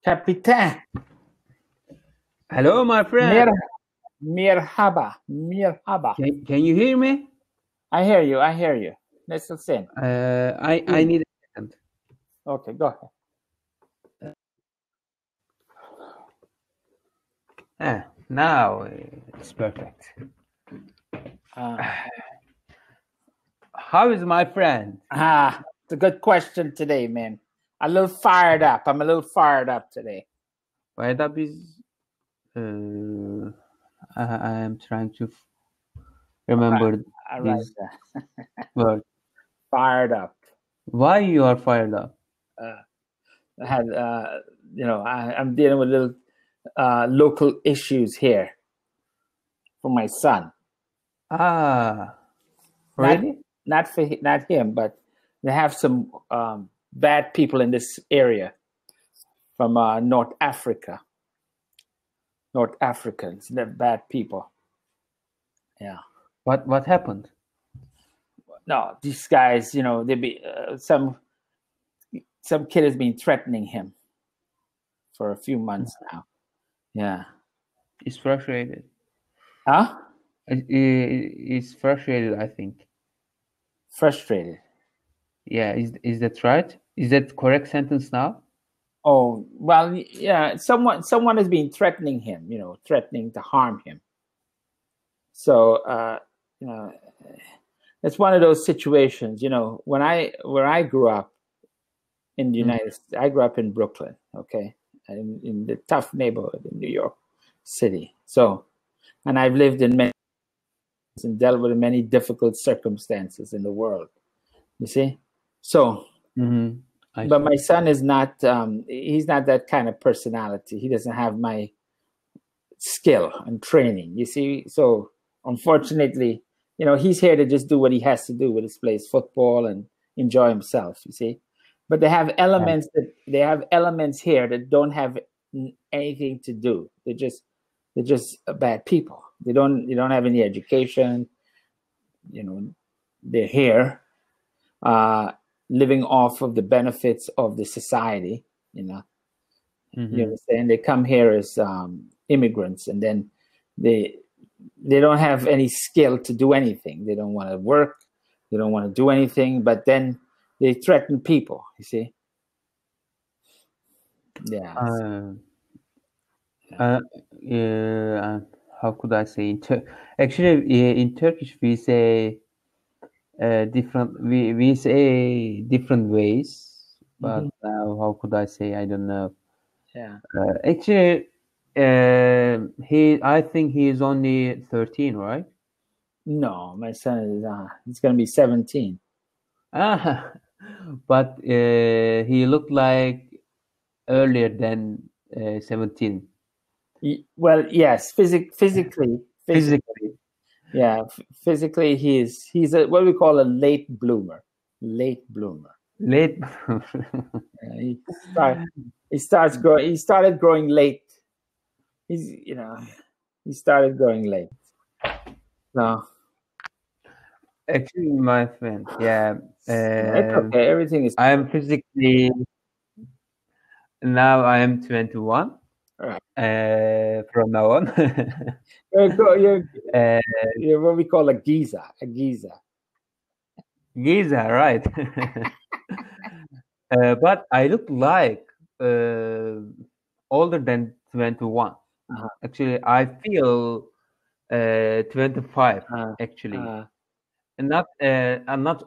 Captain. Hello, my friend. Mirhaba. Mirhaba. Can you hear me? I hear you. I hear you. Let's listen. I need a second. Okay, go ahead. Now it's perfect. How is my friend? It's a good question today, man. A little fired up. I'm a little fired up today. Fired up is. I am trying to remember this word. Fired up. Why you are fired up? I had, I'm dealing with little local issues here for my son. Really? Not him, but they have some bad people in this area from North Africa. North Africans, they're bad people. Yeah. What happened? No, these guys, they be some kid has been threatening him for a few months now. Yeah. He's frustrated. Huh? He's frustrated, I think. Frustrated. Yeah, is that right? Is that correct sentence now? Oh, well, yeah, someone has been threatening him, threatening to harm him. So, it's one of those situations, where I grew up in the United States, I grew up in Brooklyn, okay, in the tough neighborhood in New York City. So, and I've lived in many and dealt with many difficult circumstances in the world, you see? So, but my son is not, he's not that kind of personality. He doesn't have my skill and training, you see? So, unfortunately, he's here to just do what he has to do, with his plays football and enjoy himself, you see? But they have elements here that don't have anything to do. They're just bad people. They don't have any education. They're here living off of the benefits of the society. You understand? They come here as immigrants, and then they don't have any skill to do anything. They don't want to work. They don't want to do anything. But then they threaten people. You see? Yeah. How could I say? Actually, in Turkish we say different. We say different ways, but now how could I say? I don't know. Yeah. Actually, I think he is only 13, right? No, my son is. He's going to be 17. But he looked like earlier than 17. Well, yes, physically. Yeah, physically he's what we call a late bloomer. Late bloomer. He started growing late. He started growing late. So actually, my friend, yeah, it's okay. Everything is. I am physically now. I am 21. Right. From now on, you're what we call a geezer. Giza, right? But I look like older than 21. Actually, I feel 25. Actually, and not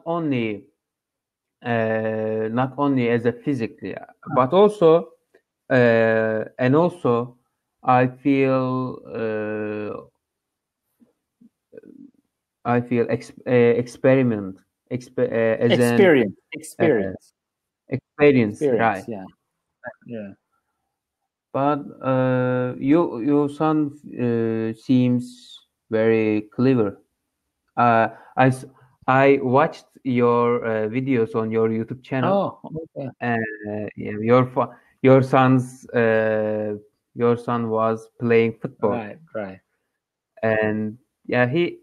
only as a physically, but also. And also, I feel experience, right? Yeah. But your son seems very clever. I watched your videos on your YouTube channel. Oh, okay. And your son was playing football. Right. And yeah, he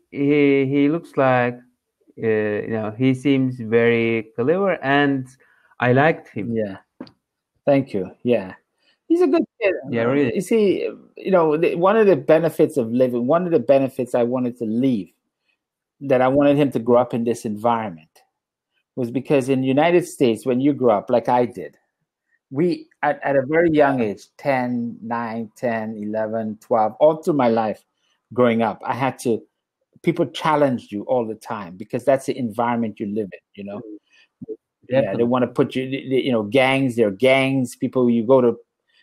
looks like he seems very clever, and I liked him. Yeah. Thank you. Yeah. He's a good kid. Yeah, really. You see, one of the benefits of living, one of the benefits I wanted to leave, that I wanted him to grow up in this environment, was because in the United States, when you grow up like I did, we at a very young age, 10, 9, 10, 11, 12, all through my life growing up, people challenged you all the time because that's the environment you live in. Yeah, they Definitely. want to put gangs, there are gangs, people, you go to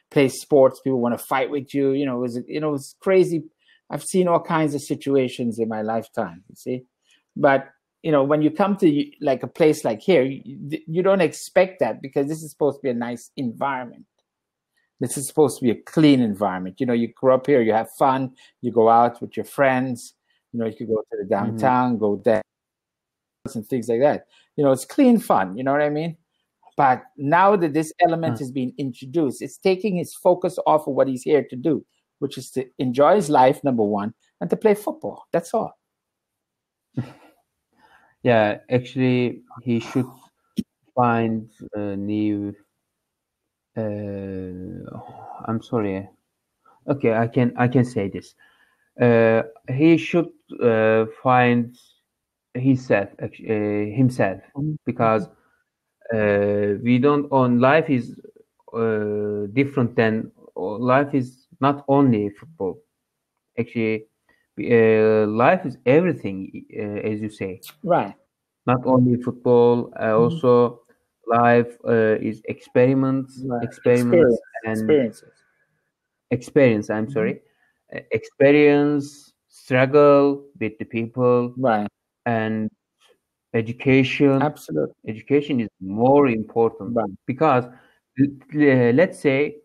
play sports, people want to fight with you. It's crazy. I've seen all kinds of situations in my lifetime, you see. But when you come to like a place like here, you don't expect that, because this is supposed to be a nice environment. This is supposed to be a clean environment. You grow up here, you have fun, you go out with your friends, you could go to the downtown, go there and things like that. It's clean fun, you know what I mean? But now that this element is being introduced, it's taking his focus off of what he's here to do, which is to enjoy his life, number one, and to play football. That's all. Yeah, actually, he should find a new. I'm sorry. Okay, I can say this. He should find himself, because we don't own life is different than life is not only football. Actually, life is everything, as you say. Right. Not only football, also life is experiments, Right. experiments and Experiences. experience. I'm sorry, experience, struggle with the people, Right. and education. Absolutely. Education is more important, Right. because let's say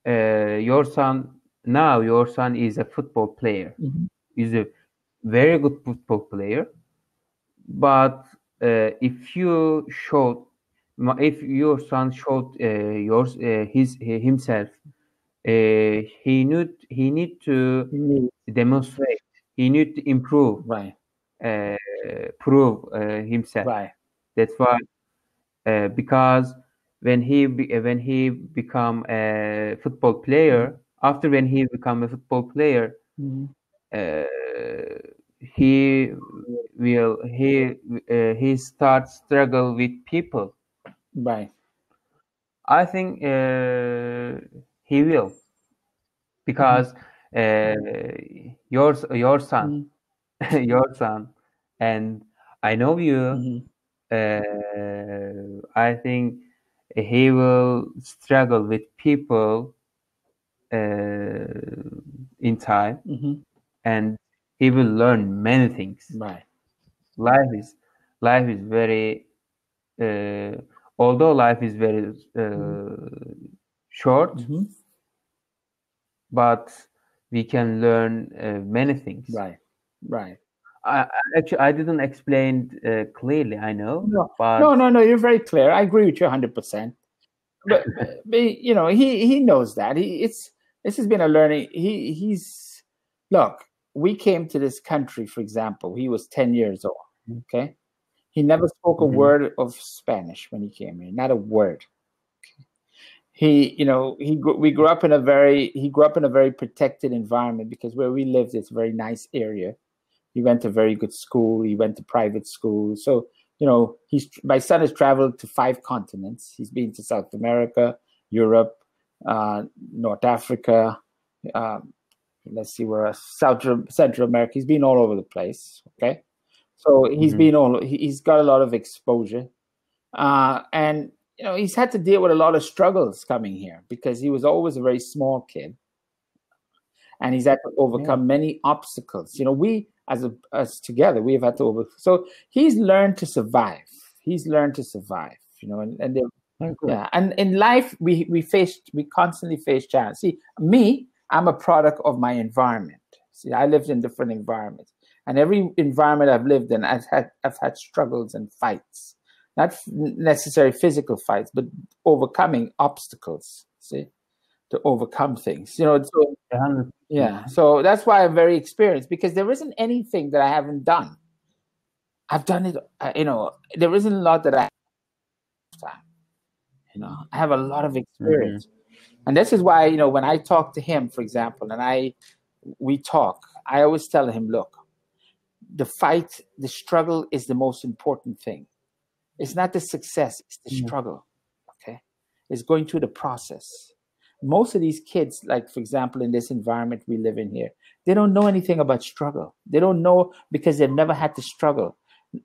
your son is a football player. Is a very good football player, but if your son showed himself, he need to demonstrate. He need to improve, Right. prove himself. Right. That's why, because when he become a football player, after when he become a football player, uh, he he starts struggle with people. Right. I think he will, because your son your son, and I know you. I think he will struggle with people in time, and he will learn many things. Right. Life is life is very although life is very short, but we can learn many things. Right. Right. Actually, I didn't explain clearly, I know, No. but No. You're very clear. I agree with you 100%. But he knows that this has been a learning. Look. We came to this country, for example. He was 10 years old. Okay. He never spoke a word of Spanish when he came here. Not a word. We grew up in a very protected environment, because where we lived, it's a very nice area. He went to very good school. He went to private school. So, my son has traveled to 5 continents. He's been to South America, Europe, North Africa, let's see where else, Central America. He's been all over the place. Okay. So he's got a lot of exposure. And, he's had to deal with a lot of struggles coming here, because he was always a very small kid. And he's had to overcome many obstacles. We, as together, we have had to overcome. So he's learned to survive. Yeah. And in life, we constantly face challenges. See, me, I'm a product of my environment. See, I lived in different environments, and every environment I've lived in, I've had struggles and fights, not necessarily physical fights, but overcoming obstacles. See, to overcome things. So yeah. So that's why I'm very experienced, because there isn't anything that I haven't done. I've done it. There isn't a lot that I have. I have a lot of experience. And this is why, when I talk to him, for example, and we talk, I always tell him, look, the fight, the struggle is the most important thing. It's not the success, it's the struggle. Okay. It's going through the process. Most of these kids, like, for example, in this environment we live in here, they don't know anything about struggle. They don't know because they've never had to struggle.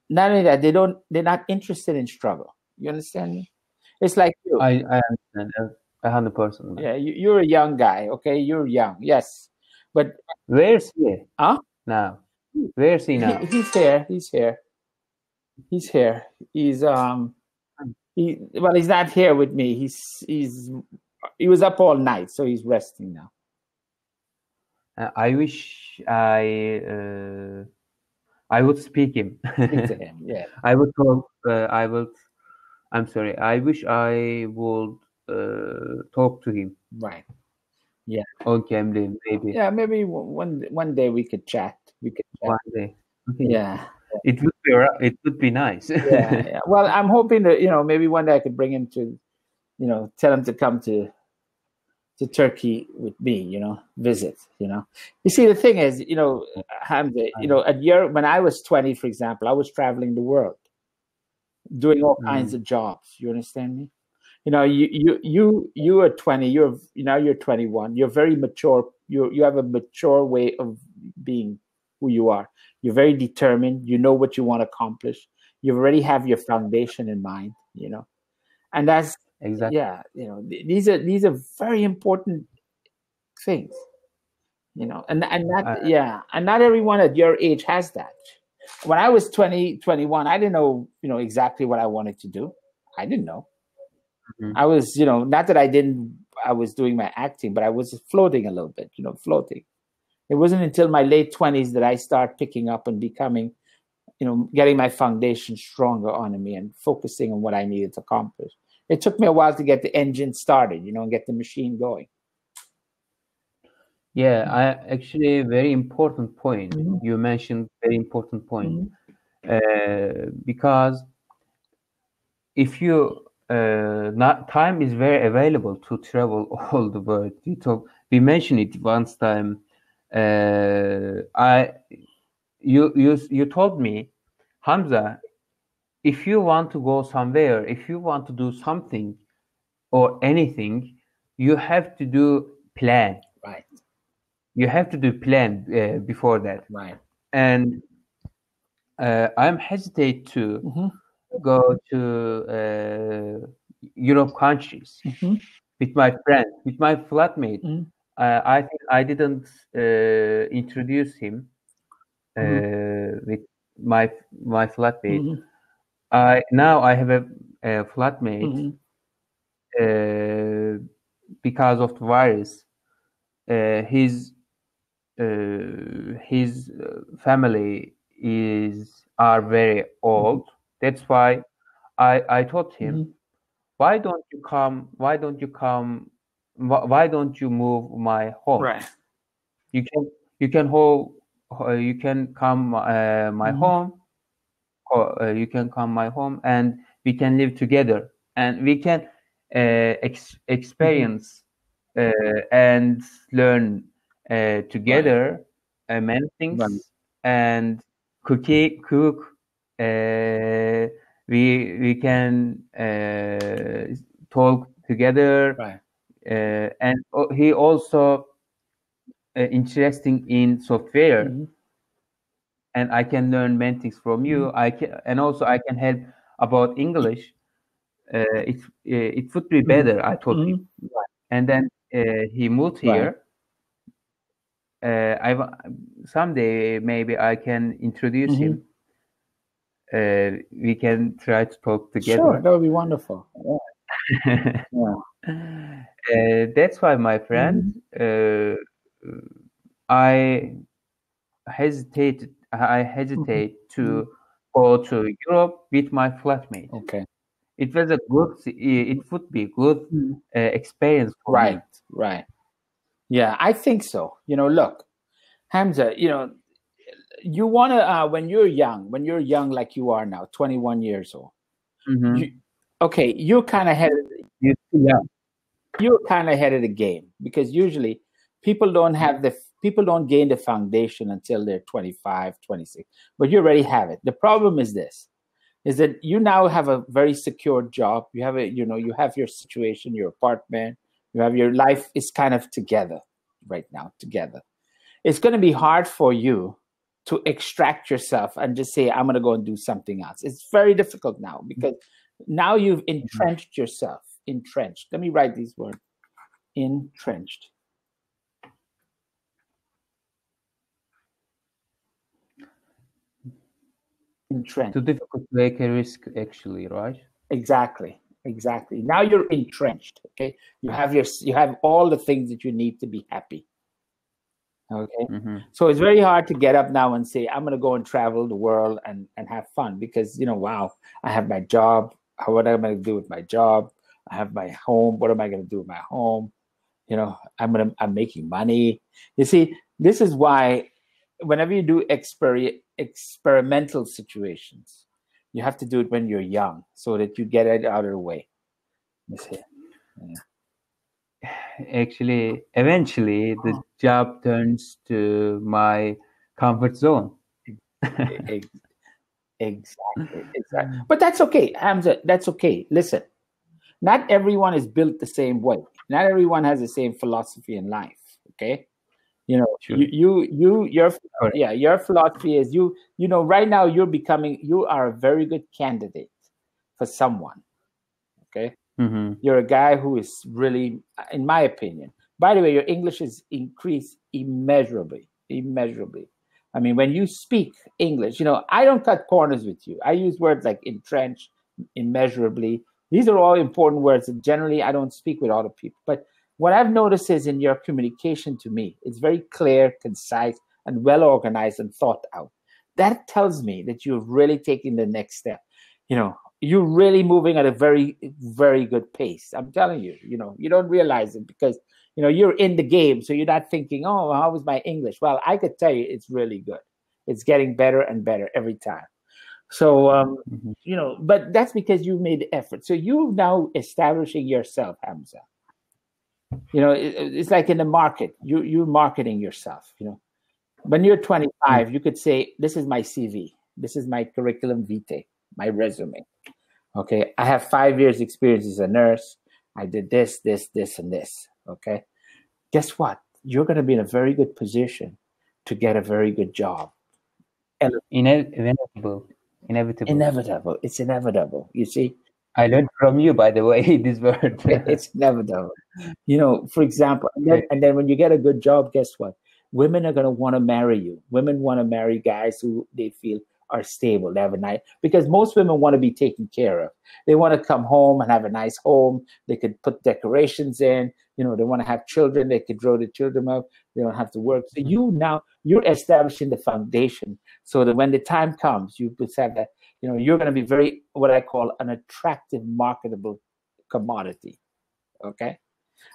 Not only that, they're not interested in struggle. You understand me? It's like you. I understand 100%. Yeah, you're a young guy, okay? You're young, yes. But Where's he huh? now? Where's he now? He's here. He's here. He's here. He's he's not here with me. He was up all night, so he's resting now. I wish I would speak him. Speak to him, yeah. I would talk. I'm sorry. I wish I would talk to him. Right. Yeah. On cambly, maybe. Yeah, maybe one day we could chat. One day. Okay. Yeah. It would be nice. Yeah. Well, I'm hoping that maybe one day I could bring him to, tell him to come to Turkey with me. Visit. You see, the thing is, Hamza, when I was 20, for example, I was traveling the world, doing all kinds of jobs. You understand me? You are 20. You're 21. You're very mature. You have a mature way of being who you are. You're very determined. You know what you want to accomplish. You already have your foundation in mind. And that's exactly. Yeah. These are very important things. And not everyone at your age has that. When I was 20, 21, I didn't know exactly what I wanted to do. I didn't know. I was, not that I was doing my acting, but I was floating a little bit, floating. It wasn't until my late 20s that I start picking up and becoming, getting my foundation stronger on me and focusing on what I needed to accomplish. It took me a while to get the engine started, and get the machine going. Yeah, actually, very important point. You mentioned very important point. Because if you not time is very available to travel all the world. We mentioned it once time. You told me, Hamza, if you want to go somewhere, if you want to do something or anything, you have to do plan. Right. You have to do plan before that. Right. And I'm hesitate to go to Europe countries with my friend, with my flatmate. I think I didn't introduce him with my flatmate. Now I have a flatmate because of the virus. His family are very old. That's why I told him, why don't you come? Why don't you move my home? Right. You can come my home, or you can come my home, and we can live together, and we can experience and learn together many things, and cook. We can talk together, and he also interesting in software, and I can learn many things from you. I can help about English. It would be better, I told him. And then he moved here. Someday maybe I can introduce him. We can try to talk together. Sure, that would be wonderful. That's why, my friend, I hesitate to go to Europe with my flatmate. Okay. It would be good experience for me. Right. Yeah, I think so. Look, Hamza, you want to, when you're young like you are now, 21 years old, you're kind of headed. Yeah. you're kind of ahead of the game, because usually people don't gain the foundation until they're 25, 26. But you already have it. The problem is this, is that you now have a very secure job. You have you have your situation, your apartment, you have your life is kind of together right now, together. It's going to be hard for you to extract yourself and just say, I'm going to go and do something else. It's very difficult now, because now you've entrenched yourself. Entrenched. Let me write these words. Entrenched. Entrenched. Too difficult to take a risk, actually, right? Exactly. Now you're entrenched. Okay. You have all the things that you need to be happy. Okay. So it's very hard to get up now and say, I'm going to go and travel the world and have fun, because, wow, I have my job. What am I going to do with my job? I have my home. What am I going to do with my home? I'm making money. You see, this is why whenever you do experimental situations, you have to do it when you're young, so that you get it out of the way. You see? Yeah. Actually, eventually, the job turns to my comfort zone. Exactly. But that's okay, Hamza. That's okay. Listen, not everyone is built the same way. Not everyone has the same philosophy in life. Okay. Sure. Your philosophy is right now you are a very good candidate for someone. Okay. You're a guy who is really, in my opinion, by the way, your English is increased immeasurably. I mean, when you speak English, I don't cut corners with you. I use words like entrenched, immeasurably. These are all important words that generally I don't speak with other people. But what I've noticed is in your communication to me, it's very clear, concise, and well organized and thought out. That tells me that you're really taking the next step. You're really moving at a very, very good pace. I'm telling you, you don't realize it, because, you're in the game. So you're not thinking, oh, how was my English? Well, I could tell you it's really good. It's getting better and better every time. So, but that's because you made the effort. So you now establishing yourself, Hamza. It's like in the market, you're marketing yourself. When you're 25, you could say, this is my CV. This is my curriculum vitae, my resume. Okay. I have 5 years experience as a nurse. I did this, and this. Okay. Guess what? You're going to be in a very good position to get a very good job. Inevitable. It's inevitable. You see? I learned from you, by the way, this word. It's inevitable. For example, and then when you get a good job, guess what? Women are going to want to marry you. Women want to marry guys who they feel are stable. They have a nice, because most women want to be taken care of. They want to come home and have a nice home. They could put decorations in. They want to have children. They could grow the children up. They don't have to work. So you're establishing the foundation, so that when the time comes, you just have that. You're going to be very, what I call, an attractive, marketable commodity. Okay,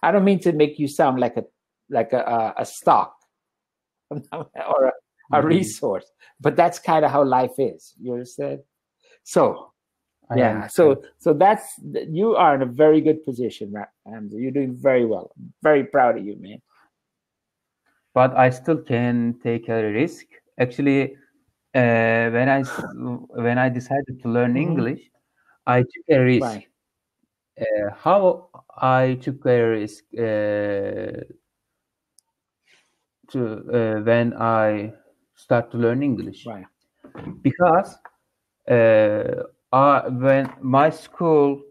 I don't mean to make you sound like a stock or a resource, but that's kind of how life is. You understand? So, so that's, you are in a very good position, Hamza. You're doing very well. I'm very proud of you, man. But I still can take a risk. Actually, when I decided to learn English, I took a risk. Right. How I took a risk when I start to learn English, Right. because when my school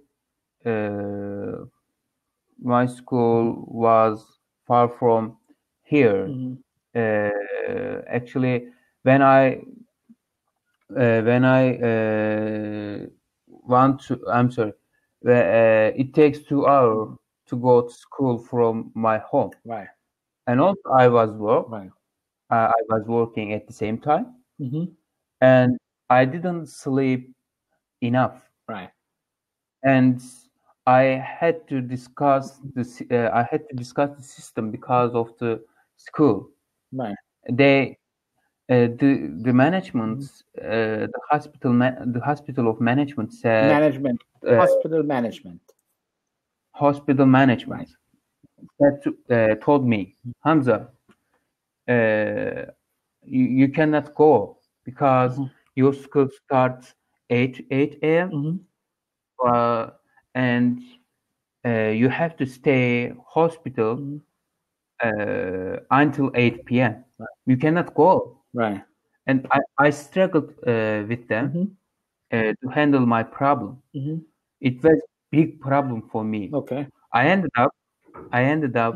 was far from here. Actually, when I want to, I'm sorry, it takes 2 hours to go to school from my home. Right. And also I was working at the same time, and I didn't sleep enough. Right. And I had to discuss the system because of the school. Right. The management, the hospital of management said, hospital management. hospital management right. that told me, Hamza, you cannot go because Hmm. your school starts 8 a.m. Hmm. Uh, and you have to stay hospital Hmm. until 8 p.m. Right. You cannot go. Right. And I struggled with them Hmm. to handle my problem. Hmm. It was big problem for me. Okay. I ended up I ended up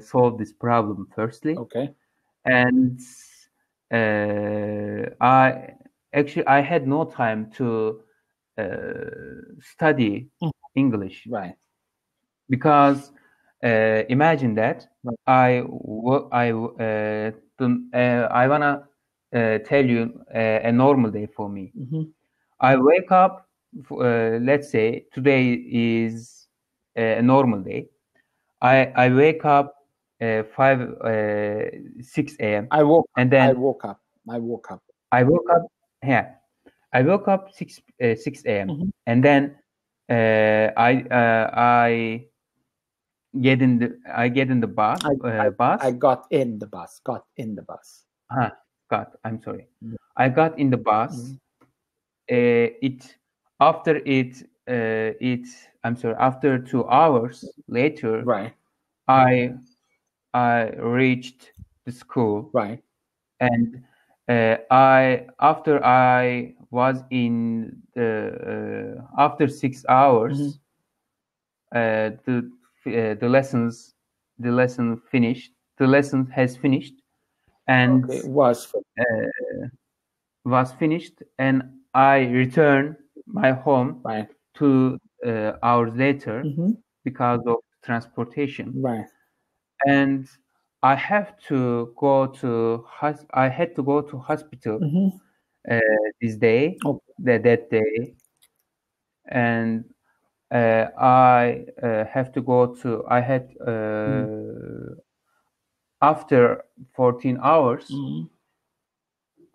solve this problem firstly, Okay. and I actually I had no time to study Mhm. English Right. because imagine that Right. I wanna tell you a normal day for me. Hmm. I wake up. Let's say today is a normal day. I wake up 6 a.m. I woke up. and I then woke up. I woke up. I woke up. Yeah, I woke up 6 a.m. Hmm. and then I get in the bus. I got in the bus. Got in the bus. Huh, I'm sorry. I got in the bus. Mhm. It after it it I'm sorry. After 2 hours later, Right. I I reached the school, Right. and I after I was in the after 6 hours, Hmm. uh, the the lessons the lesson finished. The lesson has finished, and Okay. Was for. was finished, and I returned my home Right. 2 hours later Hmm. because of transportation, Right. and I had to go to hospital Hmm. uh, this day, Okay. that day, and I have to go to. I had after 14 hours, Hmm.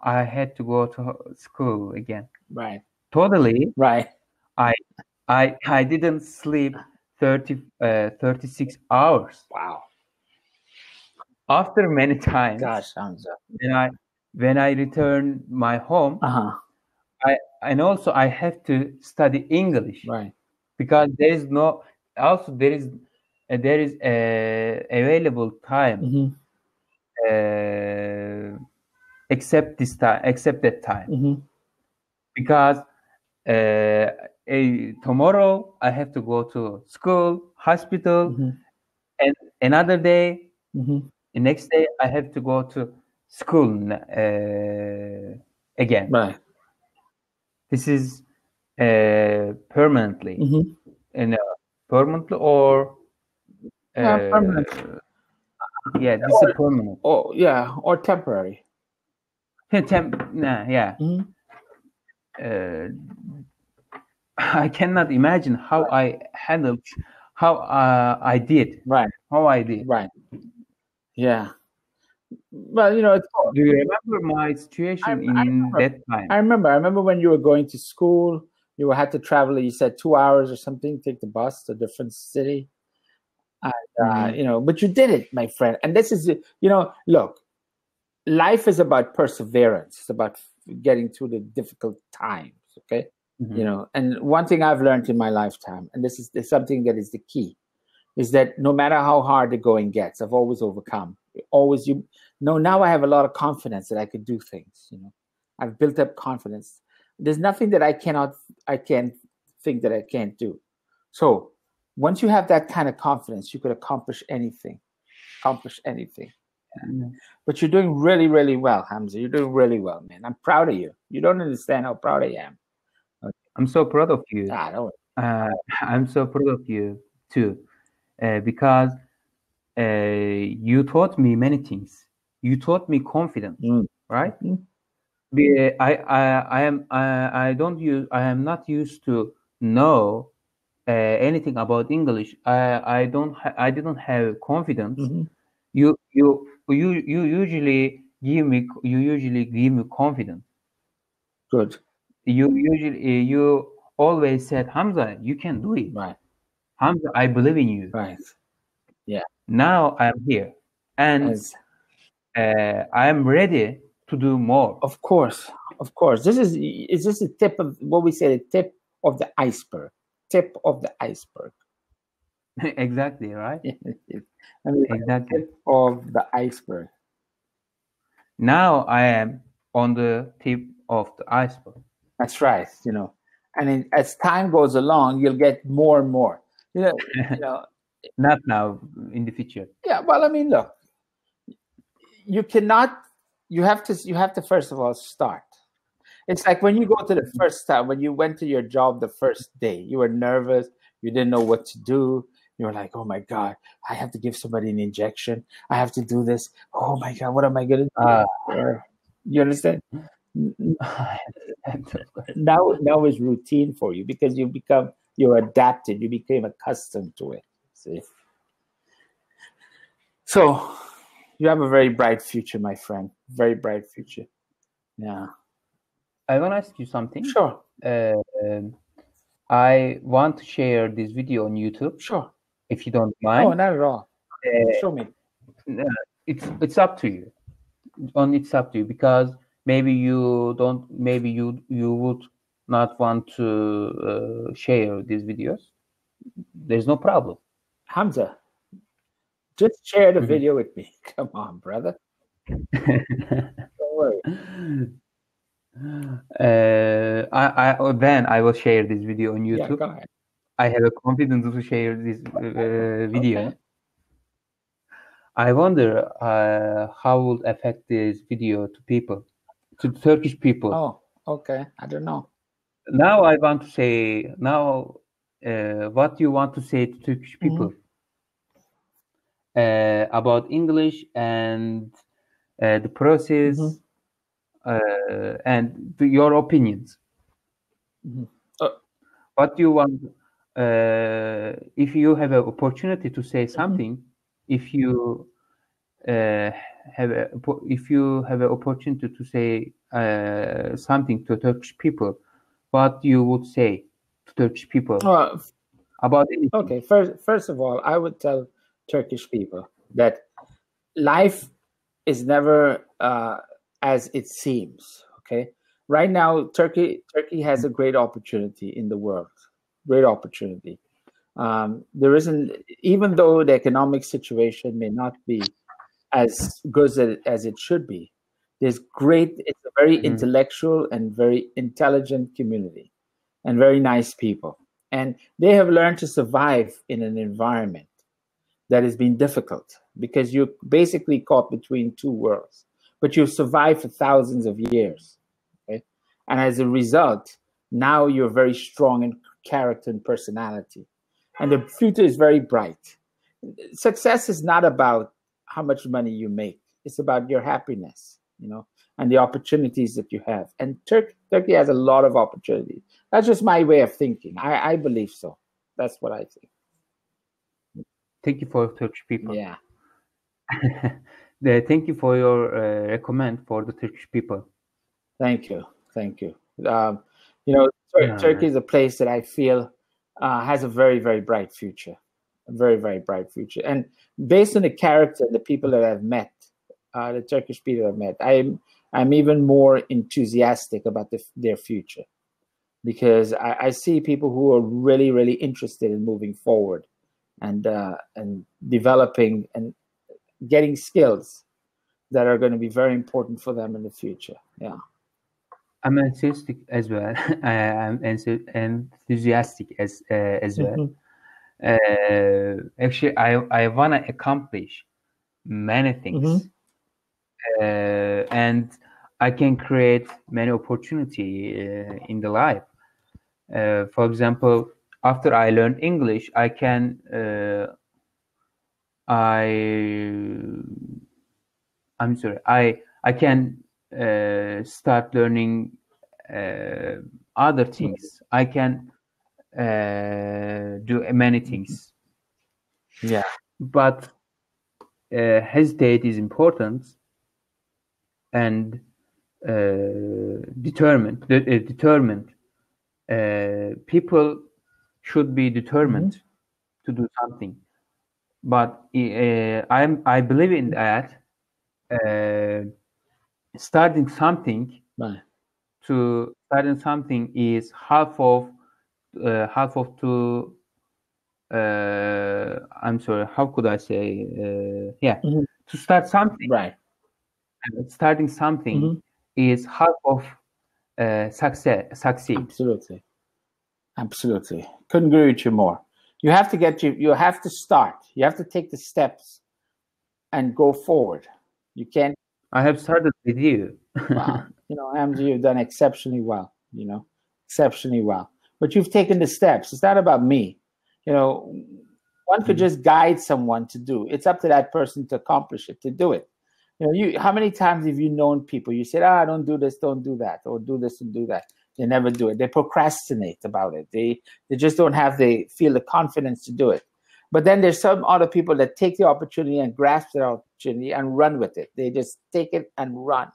I had to go to school again. Right. Totally, Right. I I didn't sleep 36 hours. Wow. After many times, Gosh, Hamza. when I return my home, Uh huh. and also I have to study English Right. because there is no also there is a available time Hmm. uh, except that time, Hmm. because tomorrow I have to go to school, hospital, Hmm. and another day, Hmm. the next day I have to go to school again. Right. This is permanently, Hmm. and permanently or Yeah. Permanent. yeah, this is permanent. Oh, yeah. Or temporary. Yeah. Hmm. Uh, I cannot imagine how I handled, how I did, Right. how I did. Right. Yeah. Well, it's. Do you remember my I, situation I in remember. that time? I remember. I remember when you were going to school. You had to travel. You said 2 hours or something. Take the bus to a different city. And, Hmm. but you did it, my friend. And this is, look, life is about perseverance. It's about getting through the difficult times. Okay. Hmm. And one thing I've learned in my lifetime, and this is something that is the key, is that no matter how hard the going gets, I've always overcome. Always, now I have a lot of confidence that I could do things. I've built up confidence. There's nothing that I can't think that I can't do. So once you have that kind of confidence, you could accomplish anything. Accomplish anything. Yeah. But you're doing really, really well, Hamza. You're doing really well, man. I'm proud of you. You don't understand how proud I am. Okay. I'm so proud of you. Don't. Uh, I'm so proud of you too, because you taught me many things. You taught me confidence, Mm. right? Mhm. I don't use I am not used to know anything about English. I didn't have confidence. Mhm. You usually give me confidence. Good. You always said, Hamza, you can do it. Right. Hamza, I believe in you. Right. Yeah. Now I am here, and As I am ready to do more. of course, of course. This is just the tip of what we say, the tip of the iceberg. Tip of the iceberg. Exactly, right? I mean, Exactly. tip of the iceberg. Now I am on the tip of the iceberg. That's right. And as time goes along, you'll get more and more. You know. Not now, in the future. Yeah. Well, I mean, look, you cannot. You have to first of all start. It's like when you go to the first time, when you went to your job the first day, you were nervous, you didn't know what to do. You were like, oh my God, I have to give somebody an injection. I have to do this. Oh my God, what am I going to do? You understand? Now is routine for you because you're adapted, you became accustomed to it. See? So you have a very bright future, my friend. Very bright future. Yeah. I want to ask you something. Sure. I want to share this video on YouTube. Sure. If you don't mind. Oh, not at all. Show me. It's up to you. It's up to you, because maybe you don't. Maybe you would not want to share these videos. There's no problem. Hamza, just share the video with me. Come on, brother. Don't worry. Then I will share this video on YouTube. Yeah, go ahead. I have a confidence to share this video. Okay. I wonder how will affect this video to people, to Turkish people. Oh, okay. I don't know. Now I want to say, what do you want to say to Turkish people about English and the process and your opinions? What do you want? If you have an opportunity to say something, if you have an opportunity to say something to Turkish people, what you would say to Turkish people about anything? Okay, first of all, I would tell Turkish people that life is never as it seems. Okay, right now Turkey has a great opportunity in the world. Great opportunity. There isn't, even though the economic situation may not be as good as it should be, it's a very intellectual and very intelligent community and very nice people. And they have learned to survive in an environment that has been difficult because you're basically caught between two worlds, but you've survived for thousands of years. Okay? And as a result, now you're very strong in character and personality. And the future is very bright. Success is not about how much money you make. It's about your happiness, and the opportunities that you have. And Turkey has a lot of opportunities. That's just my way of thinking. I believe so. That's what I think. Thank you for Turkish people. Yeah. Thank you for your recommend for the Turkish people. Thank you. Turkey is a place that I feel has a very, very bright future. A very, very bright future. And based on the character, the people that I've met, the Turkish people I've met, I'm even more enthusiastic about their future, because I see people who are really, really interested in moving forward and developing and getting skills that are going to be very important for them in the future. Yeah. I'm enthusiastic as well. I'm enthusiastic as well. Actually, I want to accomplish many things, and I can create many opportunity in the life. For example, after I learn English, I can I can start learning other things. I can do many things. Yeah. But hesitate is important, and determined. People should be determined to do something. But I believe in that uh, starting something Right. is half of to I'm sorry, how could I say? Yeah, Mhm. to start something, Right. starting something Mhm. is half of succeed. Absolutely. Absolutely. Couldn't agree with you more. You have to start. You have to take the steps and go forward. You can't, I have started with you. wow, Amzi, you've done exceptionally well, exceptionally well. But you've taken the steps. It's not about me. You know, one could Mhm. just guide someone to do. It's up to that person to accomplish it, to do it. How many times have you known people? You said, don't do this, don't do that, or do this and do that. They never do it. They procrastinate about it. They just don't feel the confidence to do it. But then there's some other people that take the opportunity and grasp the opportunity and run with it. They just take it and run.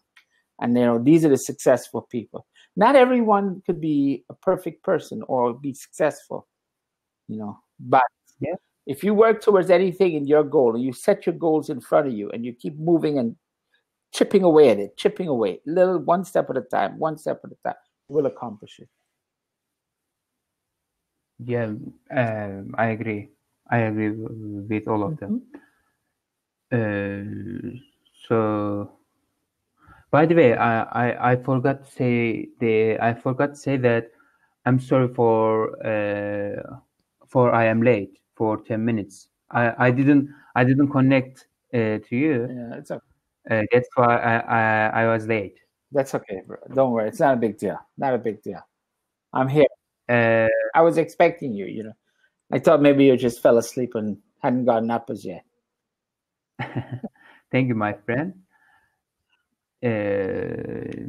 And these are the successful people. Not everyone could be a perfect person or be successful, but Yeah, if you work towards anything in your goal and you set your goals in front of you and you keep moving and chipping away at it, chipping away, little one step at a time, you will accomplish it. yeah, I agree. I agree with all of them. Mhm. So, by the way, I forgot to say that I'm sorry for I am late for 10 minutes. I didn't connect to you. Yeah, That's why I was late. that's okay, bro. Don't worry. It's not a big deal. Not a big deal. I'm here. Uh, I was expecting you, I thought maybe you just fell asleep and hadn't gotten up as yet. Thank you, my friend. Uh,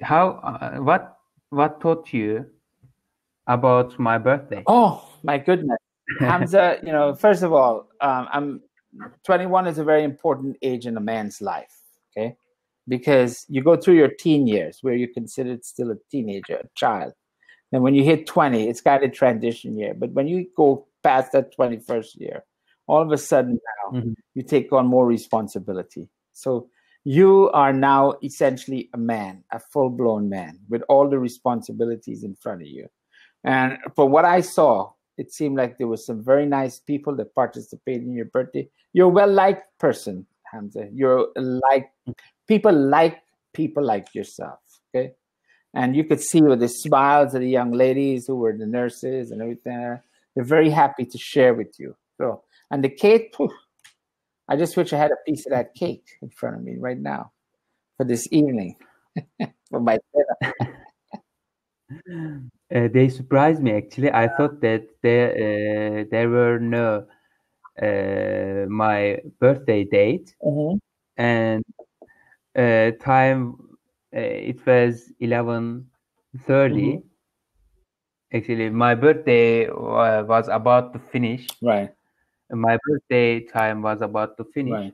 how what taught you about my birthday? Oh, my goodness. Hamza, first of all, I'm 21 is a very important age in a man's life, okay? Because you go through your teen years where you're considered still a teenager, a child. And when you hit 20, it's kind of transition year. But when you go past that 21st year, all of a sudden now Mhm. you take on more responsibility. So you are now essentially a man, a full blown man with all the responsibilities in front of you. And from what I saw, it seemed like there was some very nice people that participated in your birthday. You're a well liked person, Hamza. You're like people like yourself. Okay. And you could see with the smiles of the young ladies who were the nurses and everything. They're very happy to share with you. So, and the cake, phew, I just wish I had a piece of that cake in front of me right now for this evening for my dinner. They surprised me actually. I thought that there were no my birthday date Mhm. and time. It was 11:30. Mhm. Actually, my birthday was about to finish. Right. My birthday time was about to finish, Right.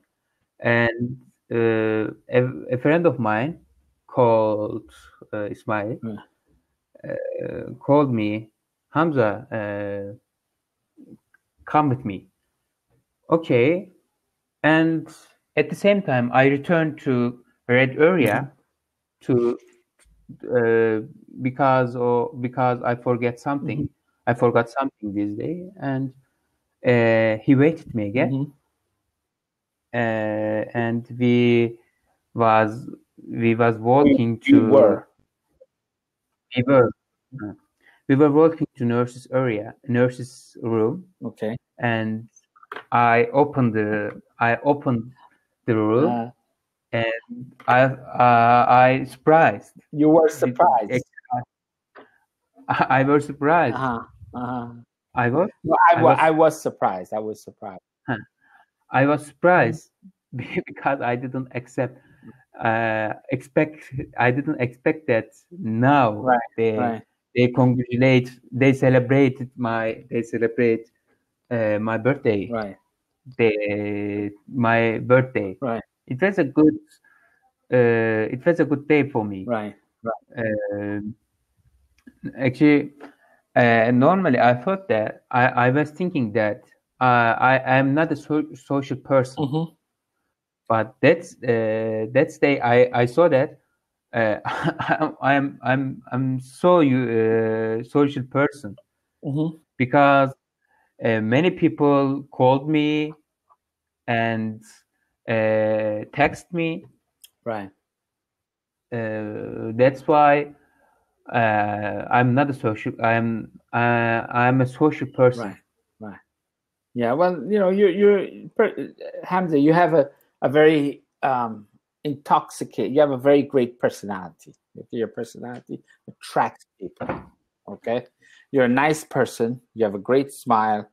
and a friend of mine called Ismail Right. called me, Hamza, come with me. Okay, and at the same time, I returned to red area Mhm. to uh, because I forget something. Mhm. I forgot something this day, and he waited me again, Mhm. and was we was We walking we to were we were uh, we were walking to nurses room, okay. and I opened the room, Uh, and I surprised. you were Did, surprised. I was Uh surprised. huh. Uh huh. I was No, I was I was surprised. I was surprised. huh, I was surprised because I didn't expect that now Right. Right. they celebrate my birthday Right. my birthday. Right. It was a good day for me. Right. Right. Uh, Actually, Normally, I thought that I was thinking that I am not a social person, Mm-hmm. but that's day I saw that I'm so social person Mm-hmm. because many people called me and text me. Right. That's why I'm not a social. I'm a social person. Right. Right. Yeah. Well, Hamza, you have a very intoxicated. You have a very great personality. Your personality attracts people. Okay. You're a nice person. You have a great smile,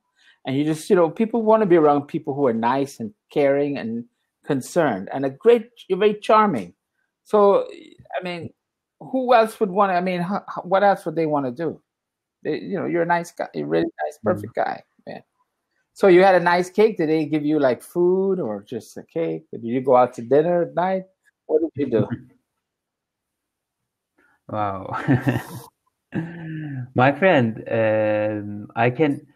and you just people want to be around people who are nice and caring and concerned, and you're very charming. So I mean, who else would want to? I mean, what else would they want to do? You're a nice guy. You're a really nice, Mm. perfect guy, man. So you had a nice cake. Did they give you like food or just a cake? Did you go out to dinner at night? What did you do? Wow. My friend, I can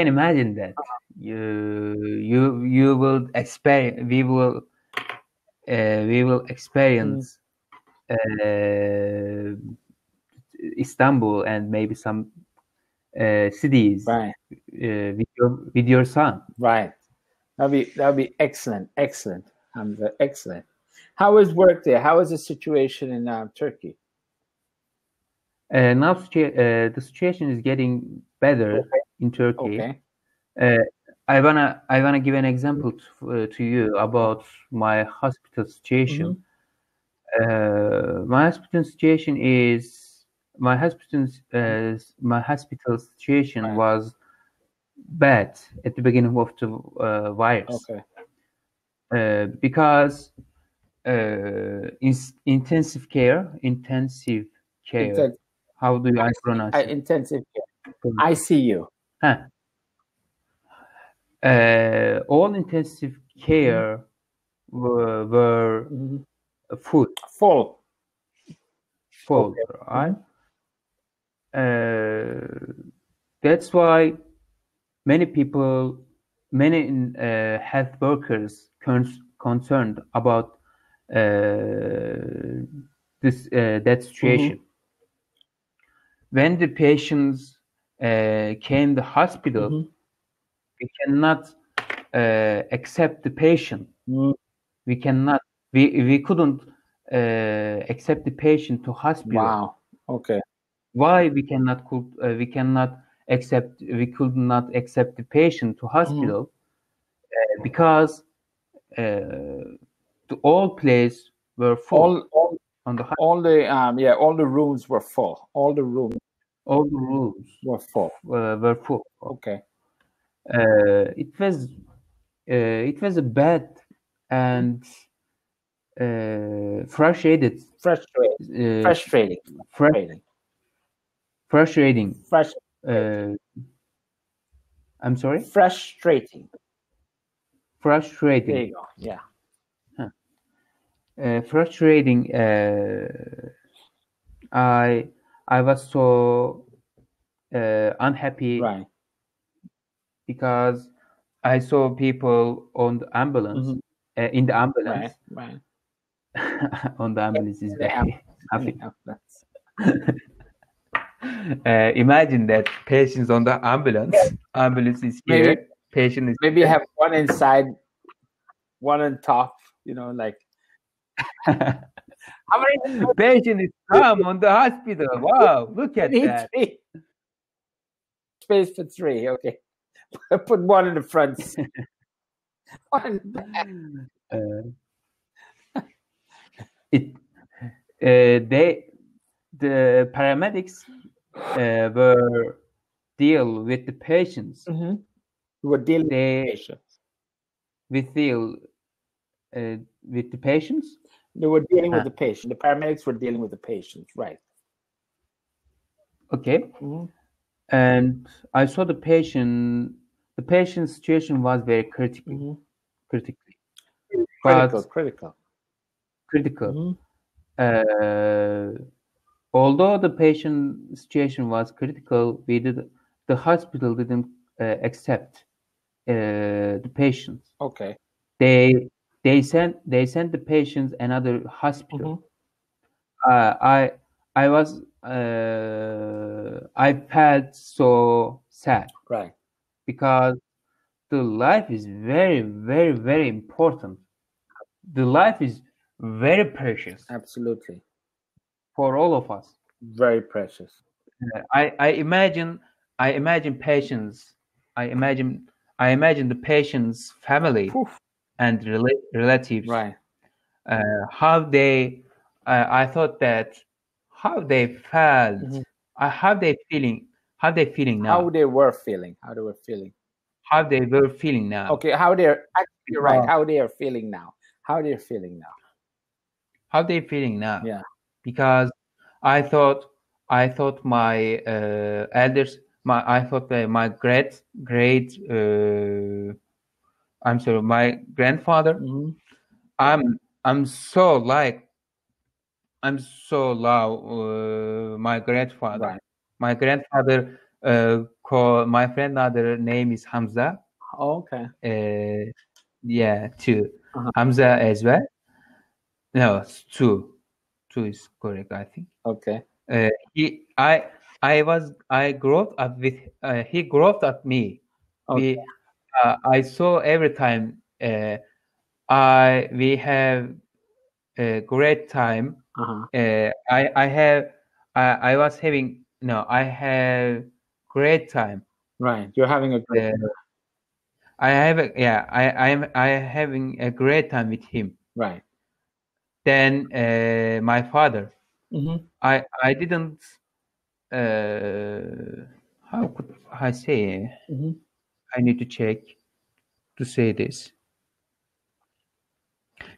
imagine that you will experience we will Mm, experience uh, Istanbul and maybe some cities right, with your son. right. That'd be excellent, excellent. Excellent. How is work there? How is the situation in Turkey? Now the situation is getting better Okay, in Turkey. okay. Uh, I wanna give an example to you about my hospital Mm-hmm. situation. My hospital situation is my hospital situation Right. was bad at the beginning of the virus Okay. because intensive care. Intensive, How do I pronounce it? intensive care. ICU. Huh. All intensive Mhm. care were Mhm. full, Full. full, Okay. right? Mhm. Uh, that's why many people, many health workers concerned about that Mhm. situation. When the patients came to hospital, Mhm. we cannot accept the patient. Mm. We cannot. We couldn't accept the patient to hospital. Wow. Okay. Why we could not accept the patient to Mhm. hospital because the all place were full All on the all the rooms were full. All the rooms all the rooms were full. were full. Okay. It was a bad and frustrated Frustrating. uh, Frustrating. fr- Frustrating. frustrating. Frus- Uh, I'm sorry, Frustrating. There frustrating. you go. Yeah. Frustrating. I I was so unhappy Right. because I saw people on the ambulance, Mhm. in the ambulance. Right. Right. On the ambulance is In the ambulance. very In the happy. ambulance. Imagine that patients on the ambulance. Ambulance is Maybe here. Patient is maybe here. have one inside, one on top. Like how many? Patient is come on the hospital. Wow, look We at need that. three. Space for three. Okay. Put one in the front. One in the back. Uh, it they the paramedics were deal with the patients. Mm-hmm. We're dealing with the They patients. we deal with the patients. They were dealing with Huh. the patient. The paramedics were dealing with the patients. Right. Okay, Mm-hmm. and I saw the patient. The patient's situation was very Mm-hmm. critical, Critical. but Critical. critical. Mm-hmm. Uh, Although the patient situation was critical, the hospital didn't accept the patients. Okay. They they sent the patients another hospital. Mm-hmm. I I was I felt so sad Right. because the life is very, very, very important. The life is very precious Absolutely. for all of us. Very precious. I imagine patients. I imagine I imagine the patient's family Poof. and relatives. Right. How they I thought that how they felt, Mm-hmm. how they feeling, how they feeling How now, they were feeling. How they were feeling. how they were feeling now, Okay. How they're actually right. because How they are feeling now. How they're feeling now. how they feeling now, Yeah. because I thought my elders, I thought that my great I'm sorry, my grandfather. Mm-hmm. I'm so like I'm so love my grandfather. Right. My grandfather called my grandmother name is Hamza. Okay. Yeah, two Uh-huh. Hamza as well. No, it's two. Two is correct, I think. Okay. He I grew up with he grew up at me. Okay. We I saw every time I we have a great time. Uh-huh. I have I was having no I have great time. Right. You're having a great. Uh, I have a, yeah I having a great time with him. Right. Then my father, Mm-hmm. I didn't how could I say, Mm-hmm. I need to check to say this.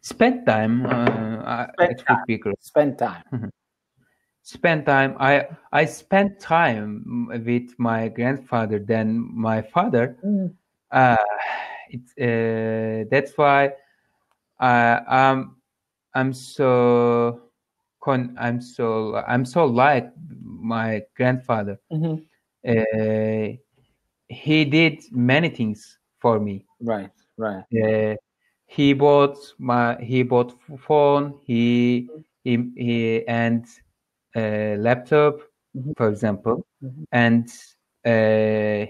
Spend time. Spend It would time. be great. Spend time. Spend time. I spent time with my grandfather than my father. Mm. Uh, that's why I I'm so I'm so like my grandfather. Mm-hmm. Uh, he did many things for me. Right. Right. Uh, he bought phone. He and laptop, Mm-hmm. for example, Mm-hmm. and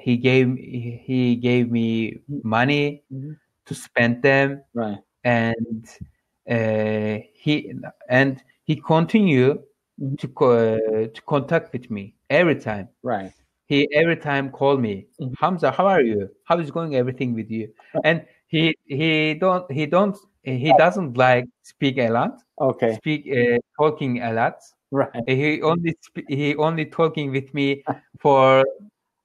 he gave me money Mm-hmm. to spend them, Right. and he he continue Mm-hmm. to contact with me every time. Right. He every time call me, Mm-hmm. Hamza, how are you? How is going everything with you? And he doesn't like speak a lot, Okay. talking a lot. Right. He only talking with me for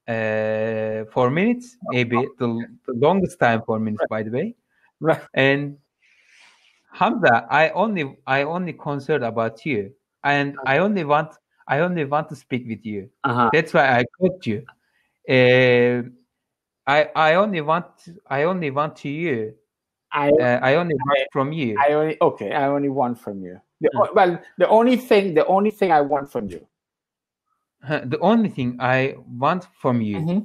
4 minutes, maybe the longest time 4 minutes, by the way. Right. And Hamza, I only concerned about you, and I only want to speak with you. Uh-huh. That's why I called you. Uh, I only want to you. I I only want I from you. I only okay. I only want from you. Uh, Well, the only thing I want from you. the only thing I want from you, Mm-hmm.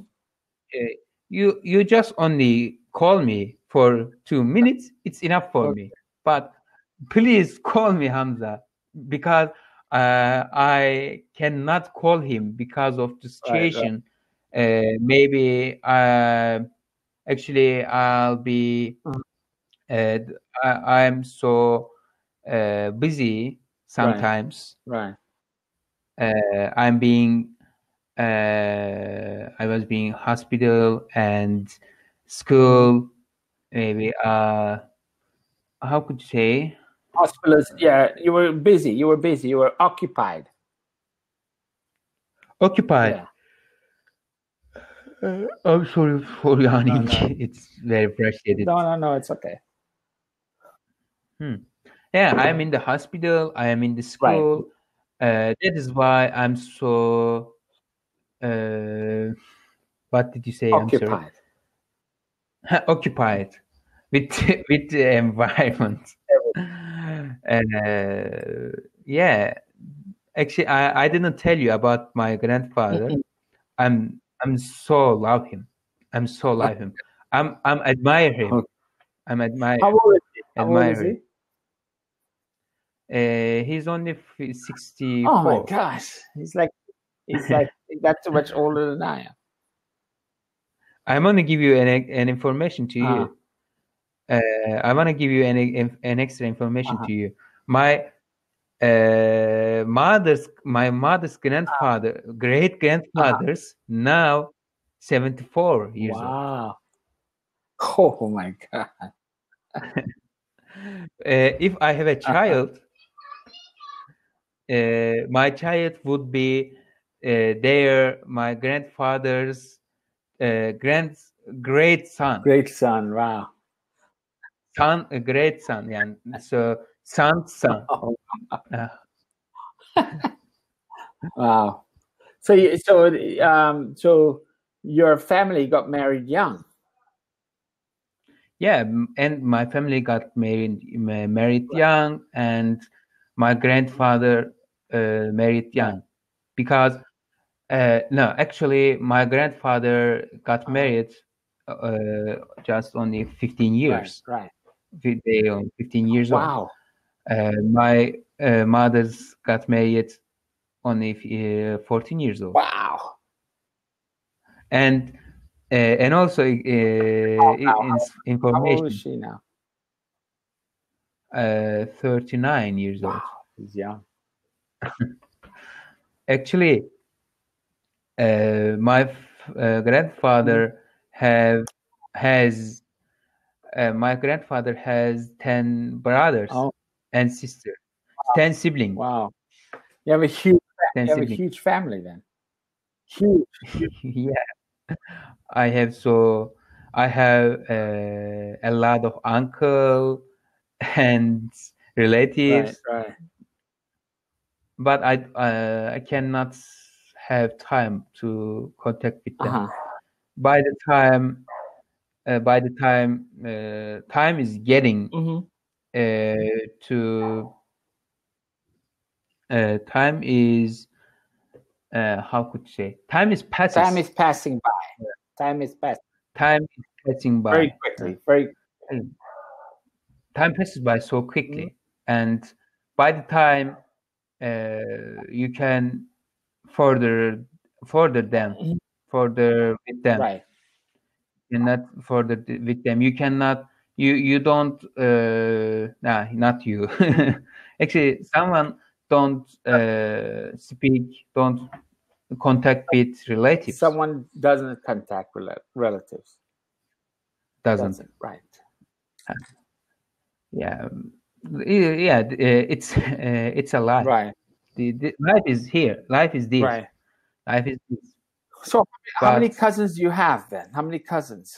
uh, you just only call me for 2 minutes. It's enough for Okay. me. But please call me Hamza, because I cannot call him because of the Right. Right. situation. Maybe actually I'll be Uh-huh. uh, I'm so busy Right. sometimes. Right. I'm being I was being hospital and Mm-hmm. school. Maybe how could you say, Hospitals. Yeah. You were busy. You were busy. You were occupied. occupied. Yeah. I'm sorry for No. yawning. No. It's very frustrated. No. No. No. It's okay. Hmm. Yeah, I'm in the hospital. I am in the Right. school. That is why I'm so. Uh, what did you say? I'm sorry. Occupied. Occupied with with the environment. Every- Yeah, Actually, I didn't tell you about my grandfather. I'm so love him. I'm so love him. I'm admire him. Okay. I'm admire How old is he? How old is admire him. he? He's only Oh my 64. gosh, he's like that's too much older than I am. I'm gonna give you an information to Uh-huh. you. I want to give you an extra information Uh-huh. to you. My mother's grandfather, great Uh-huh. grandfathers, now 74 years old. Wow. Oh my God. If I have a Uh-huh. child, my child would be my grandfather's grand great son, Great son. Wow. great son, yeah. So son. Oh, Uh, wow. So your family got married young. yeah, and my family got married young, and my grandfather married Right. young, because no, actually, my grandfather got married just only 15 Right. years. Right. They 15 years old. Wow. My mother's got married only 14 years old. Wow. And also How old is information, she now? 39 years old. Wow. He's young. Actually, my grandfather has my grandfather has 10 brothers Oh, and sisters, 10 siblings, wow. You have a huge 10 you have a siblings. huge family then. Huge. Yeah, I have a lot of uncle and relatives, Right. but I cannot have time to contact with them. Uh-huh. By the time time is getting Mm-hmm. to time is how could you say, time is passes. Time is passing by. Time is passing Time is passing by. very quickly. Very Time passes by so quickly, and by the time you can further them, further with them, right. and not further with them. You cannot. You don't. Not you. Actually, someone don't speak. Don't contact with relatives. Someone doesn't contact relatives. Doesn't. Right. Yeah. It's a lie. Right. The life is here. Life is this. Right. Life is this. So how many But cousins do you have then? How many cousins?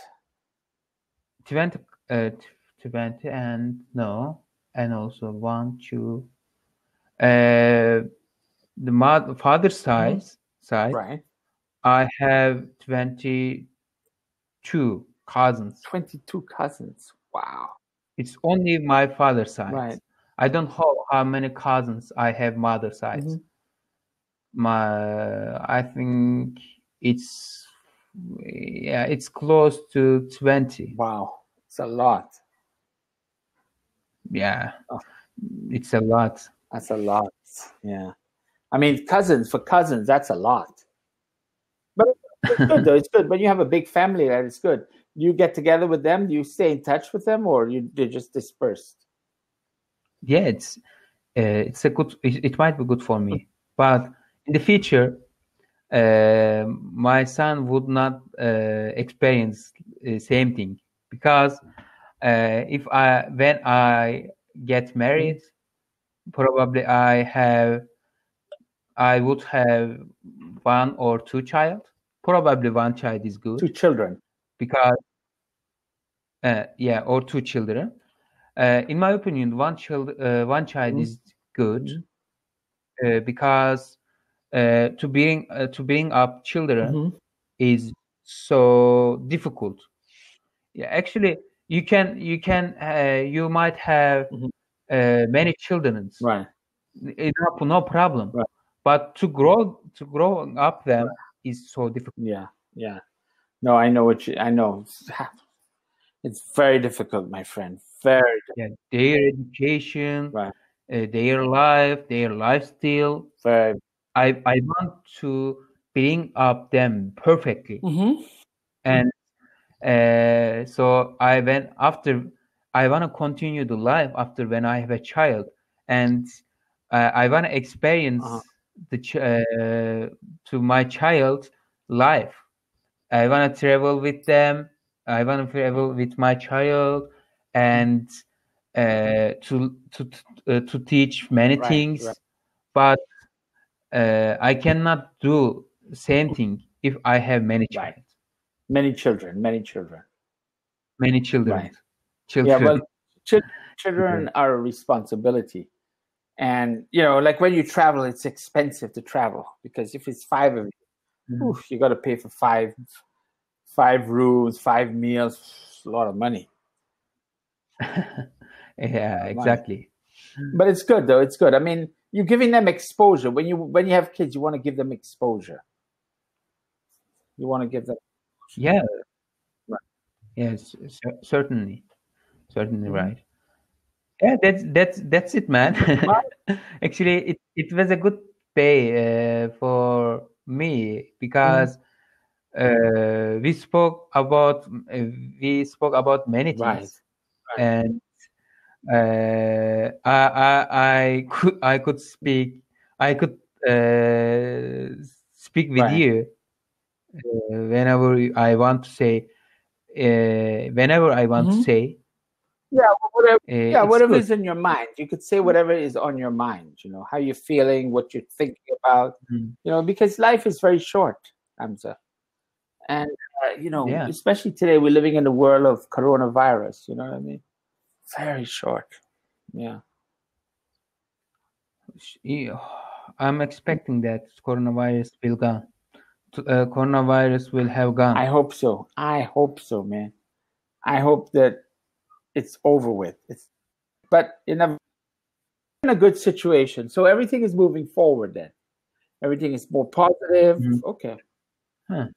20, 20 and no, and also 1, 2. The father's side, Right. I have 22 cousins. 22 cousins. Wow. It's only my father's side. Right. I don't know how many cousins I have mother's side. I think it's close to 20. Wow. It's a lot. Yeah. Oh. It's a lot. That's a lot. Yeah. I mean, for cousins, that's a lot. But it's good though. It's good. When you have a big family, that is good. You get together with them. Do you stay in touch with them, or they're just dispersed? Yeah, it's a good. It might be good for me, but in the future, my son would not experience the same thing, because when I get married, probably I would have 1 or 2 child. Probably 1 child is good. 2 children. Because or 2 children. In my opinion, 1 child is good, because to bring up children is so difficult. Yeah, actually, you might have many children. Right. No problem. Right. but to grow up them is so difficult. Yeah, yeah. No, I know I know. It's very difficult, my friend. Very Yeah, their education, right. their life, their lifestyle. Very. I want to bring up them perfectly, Mm-hmm. and so I want to continue the life after when I have a child, and I want to Uh-huh. experience to my child life. I want to travel with them. I want to travel with my child, and to teach many Right, right, things. But I cannot do same thing if I have many right. child, Many children, many children. many children, Right. Yeah, children. well, chil- Yeah. children are a responsibility. And, like when you travel, it's expensive to travel because if it's five of you, Mhm. oof, you got to pay for five rooms, five meals. It's a lot of money. A Yeah, lot of money. exactly. But it's good though. It's good. I mean, you're giving them exposure. When you have kids, you want to give them exposure. You want to give them. Yeah, Right. yes, certainly, certainly Mm-hmm. right. Yeah, that's it, man. Well, Actually, it was a good pay for me mhm. because we spoke about many Right. things, and I could uh, speak with Right. you whenever I want to say whenever I want to Hmm. say. Yeah. Whatever. Yeah. It's good. Whatever's in your mind, you could say whatever is on your mind. How you're feeling, what you're thinking about. Mm. Because life is very short, Hamza. And Yeah. especially today, we're living in the world of coronavirus. You know what I mean? Very short. Yeah. Yeah, I'm expecting that coronavirus will have I gone. hope so. I hope so, man. I hope that it's over with. But in a good situation. So everything is moving forward then. Everything is more positive. Mhm. Okay. Huh.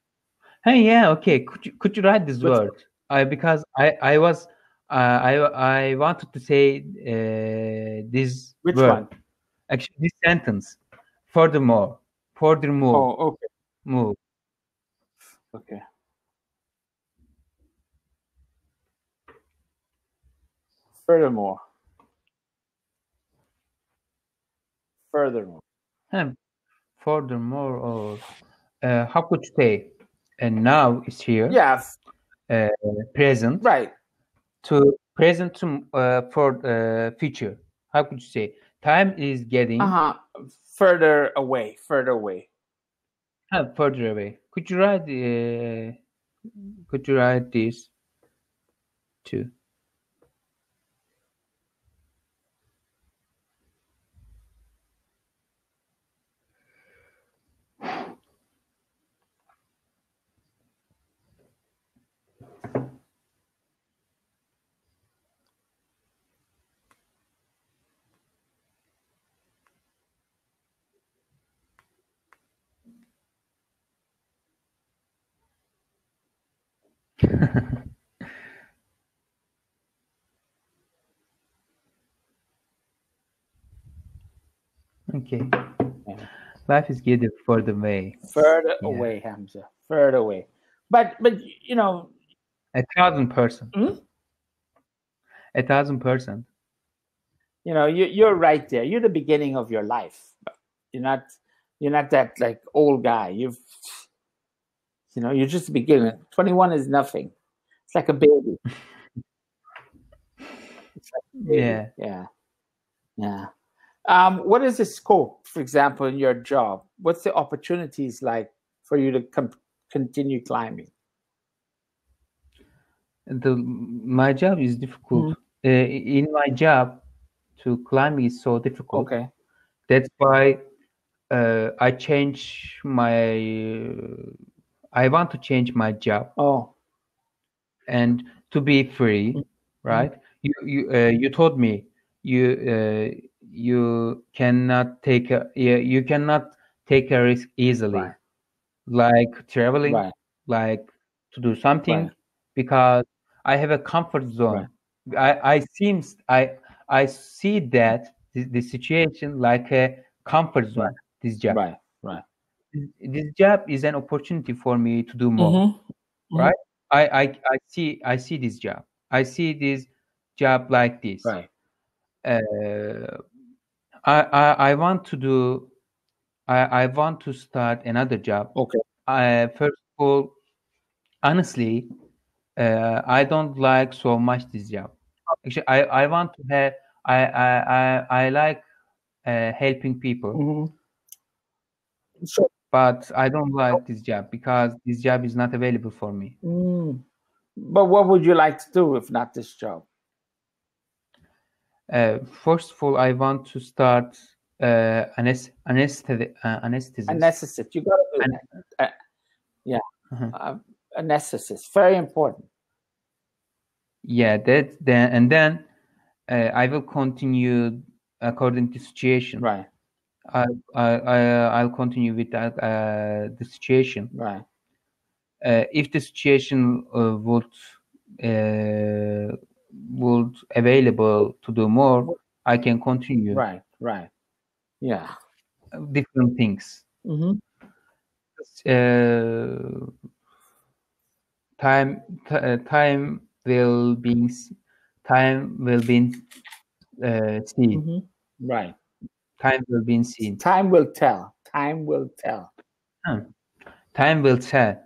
Hey, yeah, okay. Could you write this Which word? Because I was I wanted to say this which word. one? Actually, this sentence. Furthermore, furthermore, Oh, okay. move. Okay. Furthermore. Furthermore. Huh. Furthermore, or how could you say? And now is here, Yeah. uh, present Right. to for future. How could you say? Time is getting Uh-huh. Further away. Further away. further away. Could you write this too? Okay. Yeah. Life is getting further away. Further Yeah. away, Hamza. Further away. But mm, 1,000%. 1,000%. you're right there. You're the beginning of your life. You're not you're not that like old guy. You're just the beginning. 21 is nothing. It's like a baby. It's like a baby. Yeah. Yeah. Yeah. What is the scope, for example, in your job? What's the opportunities like for you to continue climbing? My job is difficult. Mhm. In my job, to climb is so difficult. Okay. That's why I change my. I want to change my job Oh. and to be free, Mhm. right? You told me you you cannot take you cannot take a risk easily, Right. like traveling, Right. like to do something, Right. because I have a comfort Right. zone. I see that the situation like a comfort Right. zone. This job, Right. Right. this job is an opportunity for me to do more. Mm-hmm. Mm-hmm. Right? I see this job. I see this job like this. Right. Uh, I want to do. I want to start another job. Okay. First of all, honestly, I don't like so much this job. Actually, I want to have. I like helping people, Mm-hmm. So, but I don't like this job because this job is not available for me. but what would you like to do if not this job? First of all, I want to start anesthetist. Anesthetist. You got to do An- that. Yeah. uh-huh. Anesthetist. Very important. Yeah, that then and then I will continue according to situation. Right. I'll continue with that the situation. Right. If the situation would available to do more, I can continue Right. Right. Yeah. different things. Mm-hmm. Uh, time will be seen. Mm-hmm. Right. Time will be seen. Time will tell. Time will tell. Hmm. Time will tell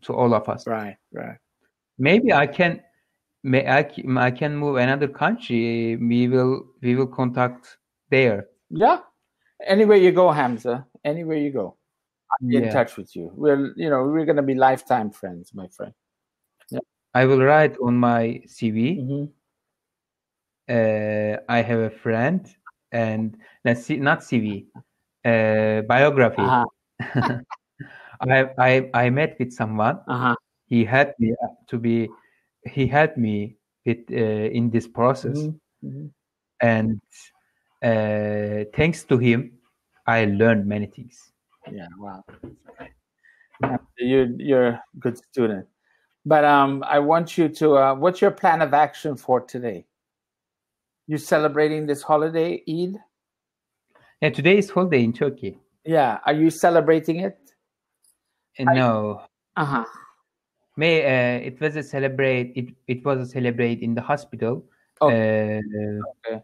to all of us. Right. Right. Maybe I can move another country. We will contact there. Yeah. Anywhere you go, Hamza. Anywhere you go, I'll be in Yeah, touch with you. We're gonna be lifetime friends, my friend. Yeah. I will write on my CV. Mm-hmm. I have a friend, and let's see, not CV, biography. Uh-huh. I met with someone. Uh-huh. He helped me to be. He helped me with in this process, Mm-hmm. Mm-hmm. and thanks to him, I learned many things. Yeah. Wow. You're a good student. But I want you to. What's your plan of action for today? You celebrating this holiday, Eid? Yeah, today is holiday in Turkey. Yeah. Are you celebrating it? No, Uh huh. May it was a celebrate. It was a celebrate in the hospital. Okay. Okay.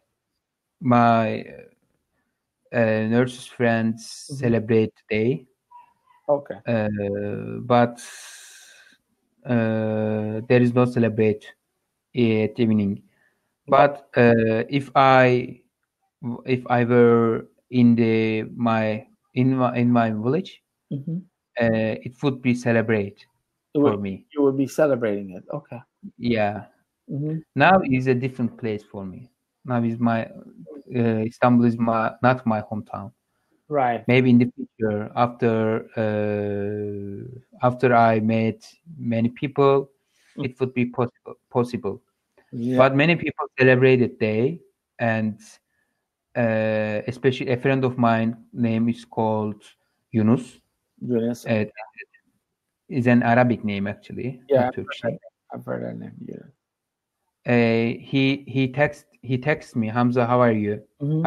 My nurses friends Mm-hmm. celebrate today, Okay. but there is no celebrate at evening. But if I were in my village, Mm-hmm. it would be celebrate for me. You would be celebrating it. Okay. Yeah. Mm-hmm. Now is a different place for me. Now is my Istanbul is not my hometown. Right. Maybe in the future, after I met many people, it would be possible. Yeah. But many people celebrated day, and especially a friend of mine name is called Yunus. Goodness. Is an Arabic name actually, Yeah. not Turkish name. I've heard that name. Yeah. He texts me, Hamza, how are you? Mm-hmm.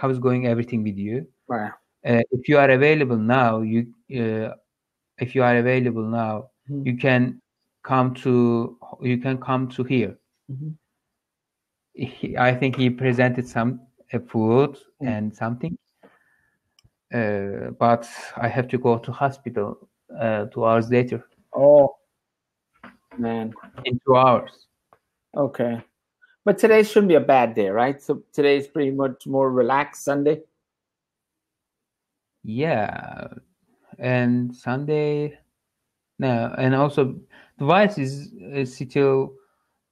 How's going everything with you? Right. If you are available now, if you are available now, Mm-hmm. you can come to here. Mm-hmm. I think he presented some food Mm. and something, but I have to go to hospital 2 hours later. Oh man. In 2 hours. Okay. But today shouldn't be a bad day, right? So today's pretty much more relaxed Sunday. Yeah, and Sunday. No, and also the voice is still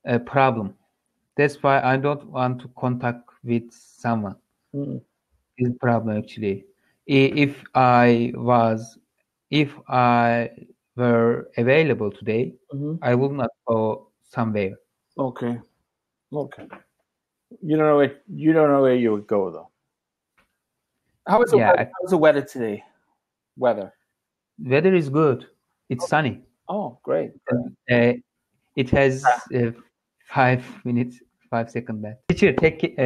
a problem. That's why I don't want to contact with someone. Mm. Is problem actually. If I were available today, Mm-hmm. I would not go somewhere. Okay. Okay. You don't know where you would go though. How is the Yeah, weather? How's the weather today? Weather. weather is good. It's sunny, Oh, great. and it has 5 minutes, 5 seconds left. Teacher, take